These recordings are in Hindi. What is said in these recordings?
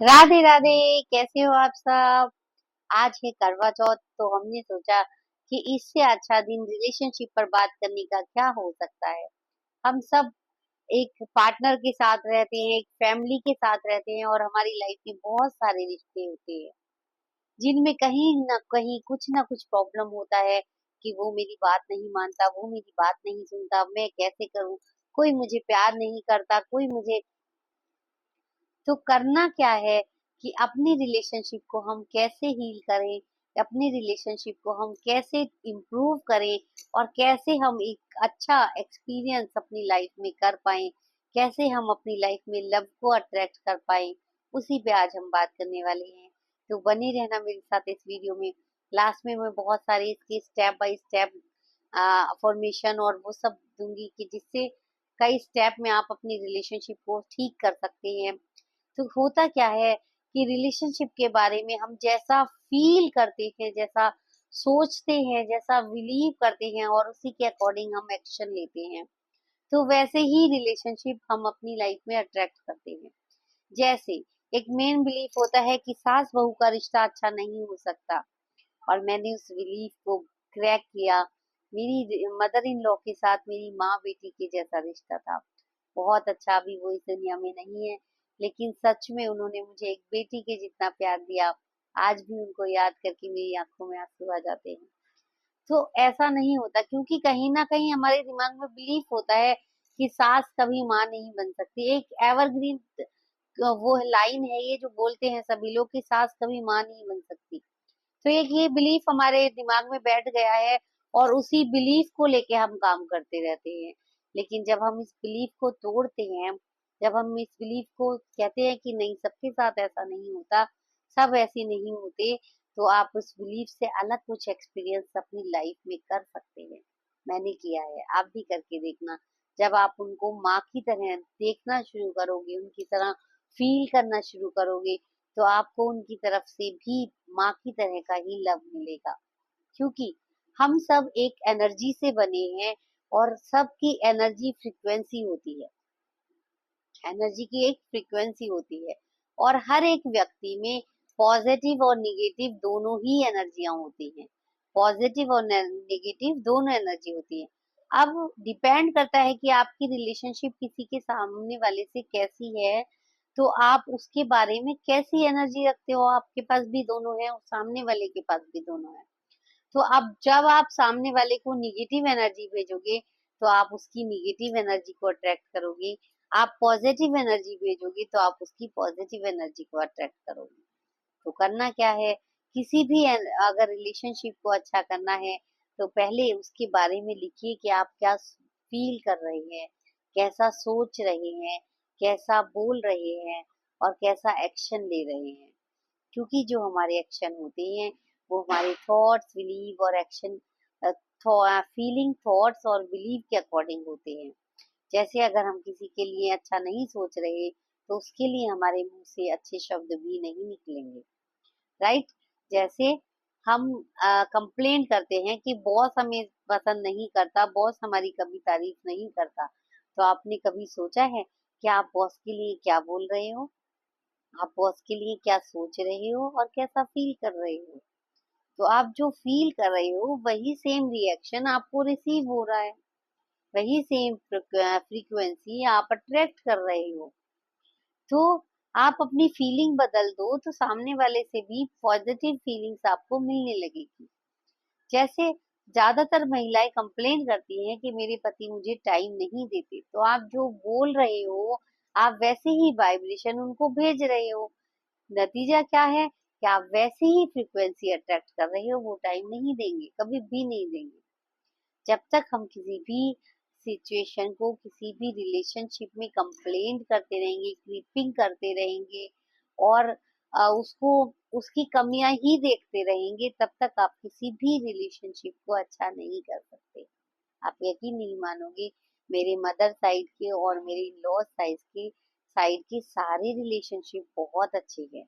राधे राधे। कैसे हो आप सब? आज है करवा चौथ, तो हमने सोचा कि इससे अच्छा दिन रिलेशनशिप पर बात करने का क्या हो सकता है। हम सब एक पार्टनर के साथ रहते हैं, एक फैमिली के साथ रहते हैं, और हमारी लाइफ में बहुत सारे रिश्ते होते हैं जिनमें कहीं ना कहीं कुछ ना कुछ प्रॉब्लम होता है कि वो मेरी बात नहीं मानता, वो मेरी बात नहीं सुनता, मैं कैसे करूं। कोई मुझे प्यार नहीं करता, कोई मुझे। तो करना क्या है कि अपनी रिलेशनशिप को हम कैसे हील करें, अपनी रिलेशनशिप को हम कैसे इम्प्रूव करें, और कैसे हम एक अच्छा एक्सपीरियंस अपनी लाइफ में कर पाए, कैसे हम अपनी लाइफ में लव को अट्रैक्ट कर पाए, उसी पे आज हम बात करने वाले हैं। तो बने रहना मेरे साथ इस वीडियो में। लास्ट में मैं बहुत सारे इसके स्टेप बाय स्टेप फॉर्मेशन और वो सब दूंगी कि जिससे कई स्टेप में आप अपनी रिलेशनशिप को ठीक कर सकते हैं। तो होता क्या है कि रिलेशनशिप के बारे में हम जैसा फील करते हैं, जैसा सोचते हैं, जैसा बिलीव करते हैं, और उसी के अकॉर्डिंग हम एक्शन लेते हैं, तो वैसे ही रिलेशनशिप हम अपनी लाइफ में अट्रैक्ट करते हैं। जैसे एक मेन बिलीफ होता है कि सास बहू का रिश्ता अच्छा नहीं हो सकता, और मैंने उस बिलीफ को क्रैक किया। मेरी मदर इन लॉ के साथ मेरी माँ बेटी के जैसा रिश्ता था, बहुत अच्छा। अभी वो इस दुनिया में नहीं है, लेकिन सच में उन्होंने मुझे एक बेटी के जितना प्यार दिया। आज भी उनको याद करके मेरी आंखों में आंसू आ जाते हैं। तो ऐसा नहीं होता, क्योंकि कहीं ना कहीं हमारे दिमाग में बिलीफ होता है कि सास कभी माँ नहीं बन सकती। एक एवरग्रीन वो लाइन है ये, जो बोलते हैं सभी लोग कि सास कभी माँ नहीं बन सकती। तो एक ये बिलीफ हमारे दिमाग में बैठ गया है, और उसी बिलीफ को लेके हम काम करते रहते हैं। लेकिन जब हम इस बिलीफ को तोड़ते हैं, जब हम इस बिलीफ को कहते हैं कि नहीं, सबके साथ ऐसा नहीं होता, सब ऐसे नहीं होते, तो आप उस बिलीफ से अलग कुछ एक्सपीरियंस अपनी लाइफ में कर सकते हैं। मैंने किया है, आप भी करके देखना। जब आप उनको माँ की तरह देखना शुरू करोगे, उनकी तरह फील करना शुरू करोगे, तो आपको उनकी तरफ से भी माँ की तरह का ही लव मिलेगा। क्योंकि हम सब एक एनर्जी से बने हैं, और सबकी एनर्जी फ्रीक्वेंसी होती है। एनर्जी की एक फ्रीक्वेंसी होती है, और हर एक व्यक्ति में पॉजिटिव और निगेटिव दोनों ही एनर्जियां होती हैं। पॉजिटिव और नेगेटिव दोनों एनर्जी होती है। अब डिपेंड करता है कि आपकी रिलेशनशिप किसी के सामने वाले से कैसी है, तो आप उसके बारे में कैसी एनर्जी रखते हो। आपके पास भी दोनों है और सामने वाले के पास भी दोनों है। तो अब जब आप सामने वाले को निगेटिव एनर्जी भेजोगे, तो आप उसकी निगेटिव एनर्जी को अट्रैक्ट करोगे। आप पॉजिटिव एनर्जी भेजोगे, तो आप उसकी पॉजिटिव एनर्जी को अट्रैक्ट करोगे। तो करना क्या है, किसी भी अगर रिलेशनशिप को अच्छा करना है, तो पहले उसके बारे में लिखिए कि आप क्या फील कर रहे हैं, कैसा सोच रहे हैं, कैसा बोल रहे हैं, और कैसा एक्शन ले रहे हैं। क्योंकि जो हमारे एक्शन होते हैं, वो हमारे थॉट्स, बिलीव और एक्शन, फीलिंग, थॉट्स और बिलीव के अकॉर्डिंग होते हैं। जैसे अगर हम किसी के लिए अच्छा नहीं सोच रहे, तो उसके लिए हमारे मुंह से अच्छे शब्द भी नहीं निकलेंगे। राइट? जैसे हम कंप्लेन करते हैं कि बॉस हमें पसंद नहीं करता, बॉस हमारी कभी तारीफ नहीं करता, तो आपने कभी सोचा है कि आप बॉस के लिए क्या बोल रहे हो, आप बॉस के लिए क्या सोच रहे हो, और कैसा फील कर रहे हो। तो आप जो फील कर रहे हो, वही सेम रिएक्शन आपको रिसीव हो रहा है, वही सेम फ्रीक्वेंसी आप अट्रैक्ट कर रहे हो। तो आप अपनी फीलिंग बदल दो, तो सामने वाले से भी पॉजिटिव फीलिंग्स आपको मिलने लगेगी। जैसे ज्यादातर महिलाएं कंप्लेन करती हैं कि मेरे पति मुझे टाइम नहीं देते, तो आप जो बोल रहे हो, आप वैसे ही वाइब्रेशन उनको भेज रहे हो। नतीजा क्या है कि आप वैसे ही फ्रीक्वेंसी अट्रैक्ट कर रहे हो, वो टाइम नहीं देंगे, कभी भी नहीं देंगे। जब तक हम किसी भी सिचुएशन को, किसी भी रिलेशनशिप में कंप्लेंट करते रहेंगे, क्रीपिंग करते रहेंगे, और उसको, उसकी कमियां ही देखते रहेंगे, तब तक आप किसी भी रिलेशनशिप को अच्छा नहीं कर सकते। आप यकीन नहीं मानोगे, मेरे मदर साइड के और मेरे लॉ साइड के सारे रिलेशनशिप बहुत अच्छे हैं।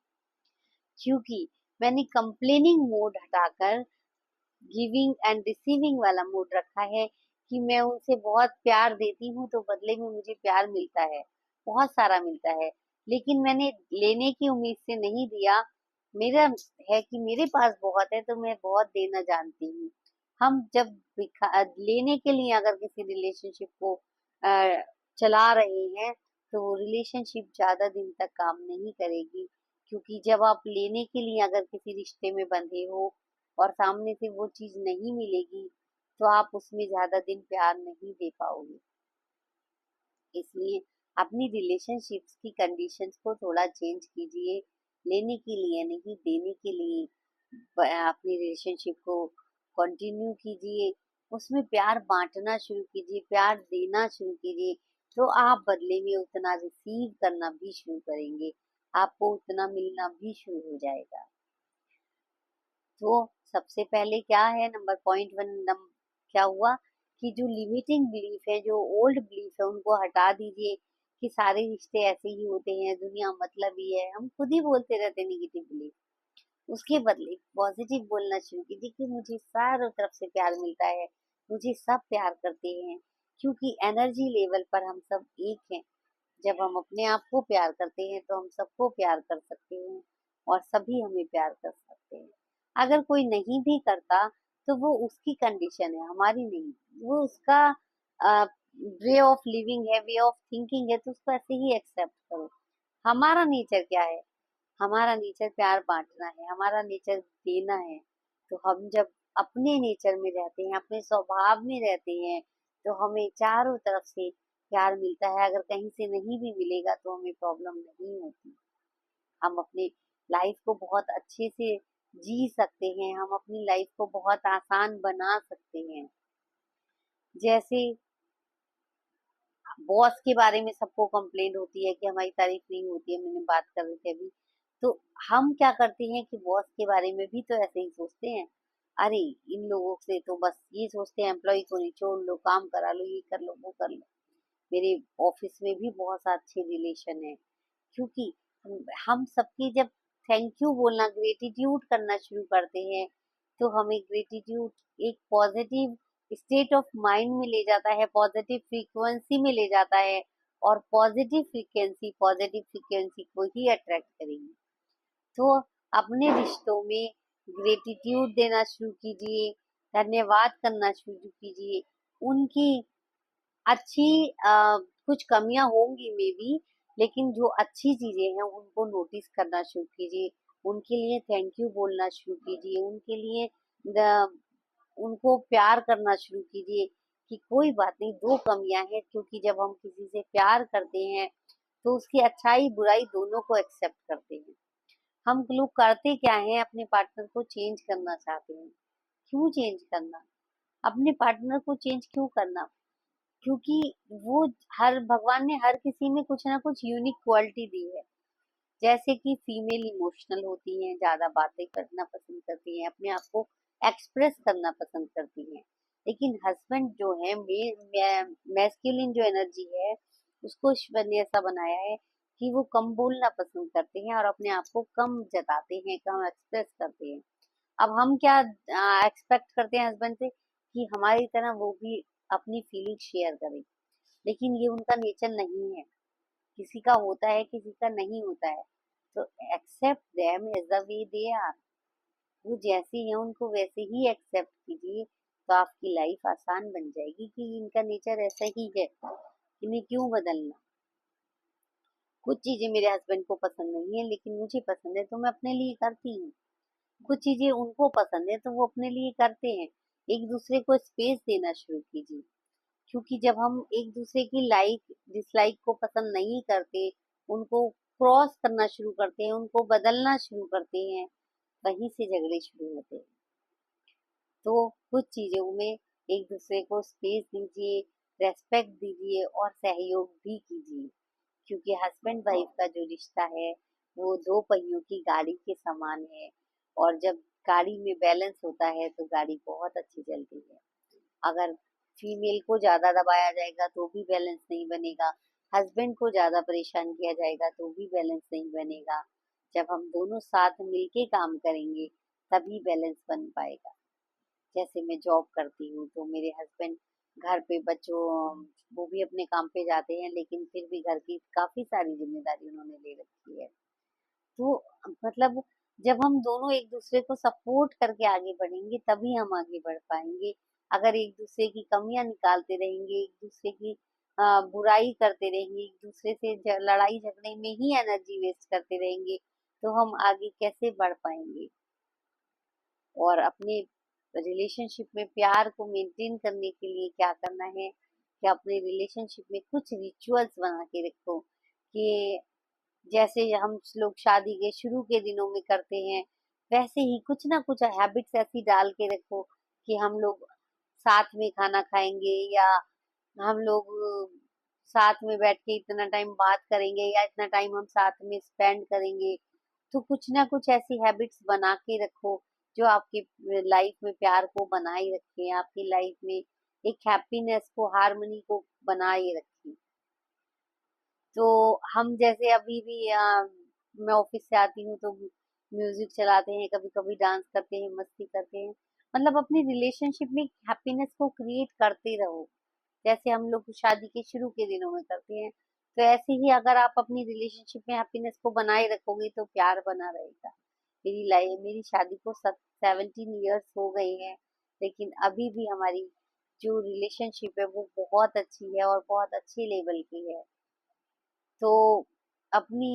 क्योंकि मैंने कंप्लेनिंग मोड हटाकर गिविंग एंड रिसीविंग वाला मोड रखा है, कि मैं उनसे बहुत प्यार देती हूँ, तो बदले में मुझे प्यार मिलता है, बहुत सारा मिलता है। लेकिन मैंने लेने की उम्मीद से नहीं दिया। मेरा है कि मेरे पास बहुत है तो मैं बहुत देना जानती हूँ। हम जब लेने के लिए अगर किसी रिलेशनशिप को अ, चला रहे हैं तो वो रिलेशनशिप ज्यादा दिन तक काम नहीं करेगी, क्योंकि जब आप लेने के लिए अगर किसी रिश्ते में बंधे हो और सामने से वो चीज नहीं मिलेगी तो आप उसमें ज्यादा दिन प्यार नहीं दे पाओगे। इसलिए अपनी रिलेशनशिप्स की कंडीशंस को थोड़ा चेंज कीजिए। लेने के लिए नहीं, देने के लिए अपनी रिलेशनशिप को कंटिन्यू कीजिए। उसमें प्यार बांटना शुरू कीजिए, प्यार देना शुरू कीजिए, तो आप बदले में उतना रिसीव करना भी शुरू करेंगे। आपको उतना मिलना भी शुरू हो जाएगा। तो सबसे पहले क्या है, नंबर पॉइंट वन क्या हुआ कि जो लिमिटिंग बिलीफ है, जो ओल्ड बिलीफ है, उनको हटा दीजिए कि सारे रिश्ते ऐसे ही होते हैं, दुनिया मतलब ही है। हम खुद ही बोलते रहते हैं निगेटिव बिलीफ। उसके बदले पॉजिटिव बोलना शुरू कीजिए कि मुझे चारों तरफ से प्यार मिलता है, मुझे सब प्यार करते हैं, क्योंकि एनर्जी लेवल पर हम सब एक हैं। जब हम अपने आप को प्यार करते हैं तो हम सबको प्यार कर सकते हैं और सभी हमें प्यार कर सकते हैं। अगर कोई नहीं भी करता तो वो उसकी कंडीशन है, हमारी नहीं। वो उसका वे ऑफ लिविंग है, वे ऑफ थिंकिंग है, तो उसको ऐसे ही एक्सेप्ट करो। हमारा नेचर क्या है? हमारा नेचर प्यार बांटना है, हमारा नेचर देना है। तो हम जब अपने नेचर में रहते हैं, अपने स्वभाव में रहते हैं, तो हमें चारों तरफ से प्यार मिलता है। अगर कहीं से नहीं भी मिलेगा तो हमें प्रॉब्लम नहीं होती। हम अपने लाइफ को बहुत अच्छे से जी सकते हैं, हम अपनी लाइफ को बहुत आसान बना सकते हैं। जैसे बॉस के बारे में सबको कंप्लेंट होती है कि हमारी तारीफ नहीं होती है, मैंने बात कर रही थी अभी। तो हम क्या करते हैं कि बॉस के बारे में भी तो ऐसे ही सोचते हैं, अरे इन लोगों से तो बस ये सोचते हैं एम्प्लॉय को निचोड़ लो, काम करा लो, ये कर लो, वो कर लो। मेरे ऑफिस में भी बहुत अच्छे रिलेशन है, क्योंकि हम सबकी जब थैंक यू बोलना, ग्रेटिट्यूड करना शुरू करते हैं तो हमें ग्रेटिट्यूड एक पॉजिटिव स्टेट ऑफ माइंड में ले जाता है, पॉजिटिव फ्रीक्वेंसी में ले जाता है, और पॉजिटिव फ्रीक्वेंसी को ही अट्रैक्ट करेंगे। तो अपने रिश्तों में ग्रेटिट्यूड देना शुरू कीजिए, धन्यवाद करना शुरू कीजिए। उनकी अच्छी कुछ कमियां होंगी मे बी, लेकिन जो अच्छी चीजें हैं उनको नोटिस करना शुरू कीजिए। उनके लिए थैंक यू बोलना शुरू कीजिए, उनके लिए उनको प्यार करना शुरू कीजिए कि कोई बात नहीं, दो कमियां हैं, क्योंकि जब हम किसी से प्यार करते हैं तो उसकी अच्छाई बुराई दोनों को एक्सेप्ट करते हैं। हम लोग करते क्या है, अपने पार्टनर को चेंज करना चाहते हैं। क्यों चेंज करना? अपने पार्टनर को चेंज क्यों करना? क्योंकि वो हर भगवान ने हर किसी में कुछ ना कुछ यूनिक क्वालिटी दी है। जैसे कि फीमेल इमोशनल होती हैं, ज्यादा बातें करना पसंद करती हैं, अपने आप को एक्सप्रेस करना पसंद करती हैं। लेकिन हस्बैंड जो है, मैस्कुलिन जो एनर्जी है, उसको ईश्वर ने ऐसा बनाया है कि वो कम बोलना पसंद करते हैं और अपने आप को कम जताते हैं, कम एक्सप्रेस करते हैं। अब हम क्या एक्सपेक्ट करते हैं हस्बैंड से कि हमारी तरह वो भी अपनी फीलिंग शेयर करें, लेकिन ये उनका नेचर नहीं है। किसी का होता है, किसी का नहीं होता है। तो accept them as the way they are. वो जैसे हैं उनको वैसे ही एक्सेप्ट कीजिए, तो आपकी लाइफ आसान बन जाएगी कि इनका नेचर ऐसा ही है, इन्हें क्यों बदलना। कुछ चीजें मेरे हस्बैंड को पसंद नहीं है लेकिन मुझे पसंद है तो मैं अपने लिए करती हूँ। कुछ चीजें उनको पसंद है तो वो अपने लिए करते हैं। एक दूसरे को स्पेस देना शुरू कीजिए, क्योंकि जब हम एक दूसरे की लाइक डिसलाइक को पसंद नहीं करते, उनको क्रॉस करना शुरू करते हैं, उनको बदलना शुरू करते हैं, वहीं से झगड़े शुरू होते हैं। तो कुछ चीजों में एक दूसरे को स्पेस दीजिए, रेस्पेक्ट दीजिए और सहयोग भी कीजिए, क्योंकि हस्बैंड वाइफ का जो रिश्ता है वो दो पहियों की गाड़ी के समान है। और जब गाड़ी में बैलेंस होता है तो गाड़ी बहुत अच्छी चलती है। अगर फीमेल को ज्यादा दबाया जाएगा तो भी बैलेंस नहीं बनेगा, हस्बैंड को ज्यादा परेशान किया जाएगा तो भी बैलेंस नहीं बनेगा। जब हम दोनों साथ मिलके काम करेंगे तभी बैलेंस बन पाएगा। जैसे मैं जॉब करती हूँ तो मेरे हस्बैंड घर पे बच्चों वो भी अपने काम पे जाते हैं, लेकिन फिर भी घर की काफ़ी सारी ज़िम्मेदारी उन्होंने ले रखी है। तो मतलब जब हम दोनों एक-दूसरे को सपोर्ट करके आगे बढ़ेंगे, तभी हम आगे बढ़ पाएँगे। अगर एक-दूसरे की कमियाँ निकालते रहेंगे, एक-दूसरे की बुराई करते रहेंगे, एक-दूसरे से लड़ाई झगड़े में ही एनर्जी वेस्ट करते रहेंगे, तो हम आगे कैसे बढ़ पाएँगे? और अपने रिलेशनशिप में प्यार को मेंटेन करने के लिए क्या करना है कि अपने रिलेशनशिप में कुछ रिचुअल्स बना के रखो कि जैसे हम लोग शादी के शुरू के दिनों में करते हैं, वैसे ही कुछ ना कुछ हैबिट्स ऐसी डाल के रखो कि हम लोग साथ में खाना खाएंगे, या हम लोग साथ में बैठ के इतना टाइम बात करेंगे, या इतना टाइम हम साथ में स्पेंड करेंगे। तो कुछ ना कुछ ऐसी हैबिट्स बना के रखो जो आपकी लाइफ में प्यार को बनाए रखें, आपकी लाइफ में एक हैप्पीनेस को, हार्मनी को बनाए रखें। तो हम जैसे अभी भी मैं ऑफिस से आती हूँ तो म्यूजिक चलाते हैं, कभी कभी डांस करते हैं, मस्ती करते हैं। मतलब अपनी रिलेशनशिप में हैप्पीनेस को क्रिएट करते रहो, जैसे हम लोग शादी के शुरू के दिनों में करते हैं। तो ऐसे ही अगर आप अपनी रिलेशनशिप में हैप्पीनेस को बनाए रखोगे तो प्यार बना रहेगा। मेरी शादी को 17 इयर्स हो गए हैं, लेकिन अभी भी हमारी जो रिलेशनशिप है वो बहुत अच्छी है और बहुत अच्छे लेवल की है। तो अपनी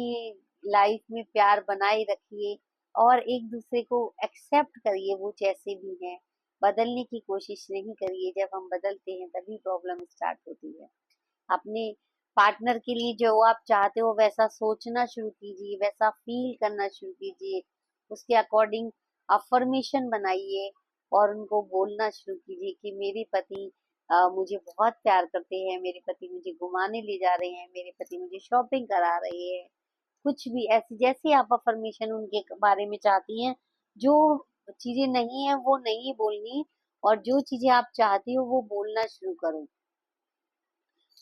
लाइफ में प्यार बनाए रखिए और एक दूसरे को एक्सेप्ट करिए वो जैसे भी हैं। बदलने की कोशिश नहीं करिए, जब हम बदलते हैं तभी प्रॉब्लम स्टार्ट होती है। अपने पार्टनर के लिए जो आप चाहते हो वैसा सोचना शुरू कीजिए, वैसा फील करना शुरू कीजिए, उसके अकॉर्डिंग अफर्मेशन बनाइए और उनको बोलना शुरू कीजिए कि मेरे पति मुझे बहुत प्यार करते हैं, मेरे पति मुझे घुमाने ले जा रहे हैं, मेरे पति मुझे शॉपिंग करा रहे हैं। कुछ भी ऐसी जैसी आप अफर्मेशन उनके बारे में चाहती हैं, जो चीजें नहीं है वो नहीं बोलनी, और जो चीजें आप चाहती हो वो बोलना शुरू करो।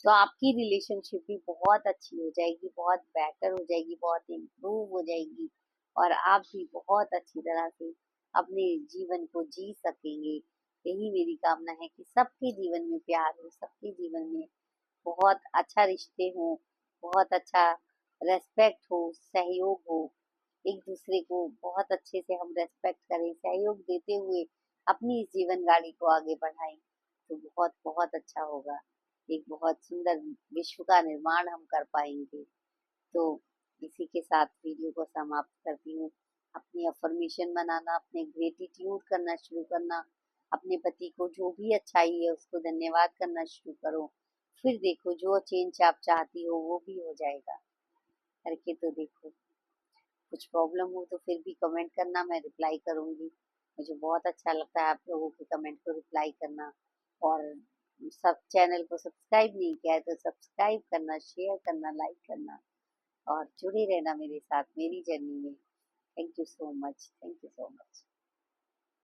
तो आपकी रिलेशनशिप भी बहुत अच्छी हो जाएगी, बहुत बेटर हो जाएगी, बहुत इम्प्रूव हो जाएगी, और आप भी बहुत अच्छी तरह से अपने जीवन को जी सकेंगे। यही मेरी कामना है कि सबके जीवन में प्यार हो, सबके जीवन में बहुत अच्छा रिश्ते हो, बहुत अच्छा रेस्पेक्ट हो, सहयोग हो। एक दूसरे को बहुत अच्छे से हम रेस्पेक्ट करें, सहयोग देते हुए अपनी इस जीवन गाड़ी को आगे बढ़ाएं, तो बहुत बहुत अच्छा होगा। एक बहुत सुंदर विश्व का निर्माण हम कर पाएंगे। तो इसी के साथ वीडियो को समाप्त करती हूँ। अपनी अफर्मेशन बनाना, अपने ग्रेटिट्यूड करना शुरू करना, अपने पति को जो भी अच्छाई है उसको धन्यवाद करना शुरू करो। फिर देखो जो चेंज आप चाहती हो वो भी हो जाएगा। करके तो देखो। कुछ प्रॉब्लम हो तो फिर भी कमेंट करना, मैं रिप्लाई करूंगी। मुझे बहुत अच्छा लगता है आप लोगों के कमेंट को रिप्लाई करना। और सब चैनल को सब्सक्राइब नहीं किया है तो सब्सक्राइब करना, शेयर करना, लाइक करना, और जुड़े रहना मेरे साथ मेरी जर्नी में। Thank you so much, thank you so much.